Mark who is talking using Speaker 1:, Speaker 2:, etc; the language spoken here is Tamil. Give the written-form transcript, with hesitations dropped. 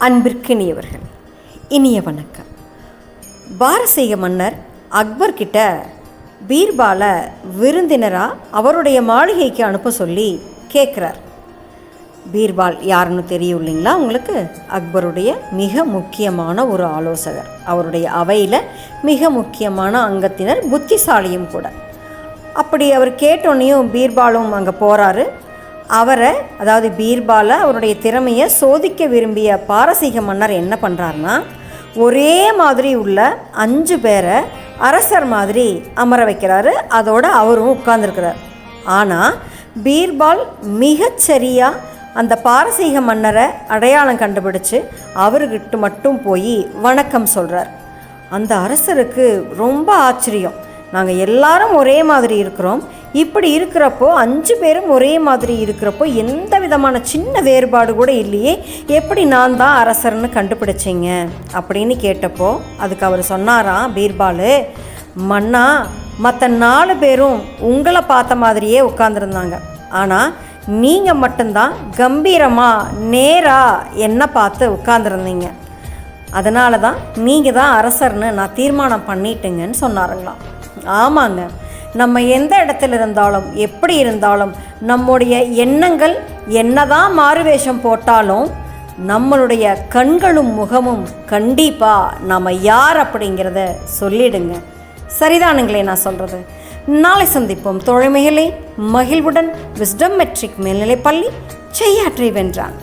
Speaker 1: அன்பிற்கினியவர்கள், இனிய வணக்கம். பாரசீக மன்னர் அக்பர்கிட்ட பீர்பாலை விருந்தினராக அவருடைய மாளிகைக்கு அனுப்ப சொல்லி கேட்குறார். பீர்பால் யாருன்னு தெரியும் இல்லைங்களா உங்களுக்கு? அக்பருடைய மிக முக்கியமான ஒரு ஆலோசகர், அவருடைய அவையில் மிக முக்கியமான அங்கத்தினர், புத்திசாலியும் கூட. அப்படி அவர் கேட்டோன்னையும் பீர்பாலும் அங்கே போகிறாரு. அவரை, அதாவது பீர்பாலை, அவருடைய திறமையை சோதிக்க விரும்பிய பாரசீக மன்னர் என்ன பண்ணுறாருனா, ஒரே மாதிரி உள்ள 5 பேரை அரசர் மாதிரி அமர வைக்கிறாரு. அதோடு அவரும் உட்கார்ந்துருக்கிறார். ஆனால் பீர்பால் மிகச்சரியாக அந்த பாரசீக மன்னரை அடையாளம் கண்டுபிடிச்சு அவர்கிட்ட மட்டும் போய் வணக்கம் சொல்கிறார். அந்த அரசருக்கு ரொம்ப ஆச்சரியம். நாங்கள் எல்லாரும் ஒரே மாதிரி இருக்கிறோம், இப்படி இருக்கிறப்போ 5 பேரும் ஒரே மாதிரி இருக்கிறப்போ எந்த விதமான சின்ன வேறுபாடு கூட இல்லையே, எப்படி நான் தான் அரசர்னு கண்டுபிடிச்சிங்க அப்படின்னு கேட்டப்போ அதுக்கு அவர் சொன்னாராம், பீர்பாலு மன்னா, மற்ற 4 பேரும் உங்களை பார்த்த மாதிரியே உட்கார்ந்துருந்தாங்க, ஆனால் நீங்கள் மட்டும்தான் கம்பீரமாக நேராக என்ன பார்த்து உட்கார்ந்துருந்தீங்க, அதனால தான் நீங்கள் தான் அரசர்னு நான் தீர்மானம் பண்ணிட்டேங்கன்னு சொன்னாருங்களாம். ஆமாங்க, நம்ம எந்த இடத்துல இருந்தாலும் எப்படி இருந்தாலும் நம்முடைய எண்ணங்கள் என்னதான் மாறுவேஷம் போட்டாலும் நம்மளுடைய கண்களும் முகமும் கண்டிப்பாக நம்ம யார் அப்படிங்கிறத சொல்லிடுங்க. சரிதானுங்களே நான் சொல்கிறது? நாளை சந்திப்போம் தோழமைகளே. மகிழ்வுடன் விஸ்டம் மெட்ரிக் மேல்நிலைப்பள்ளி, செய்யாற்றை வென்றான்.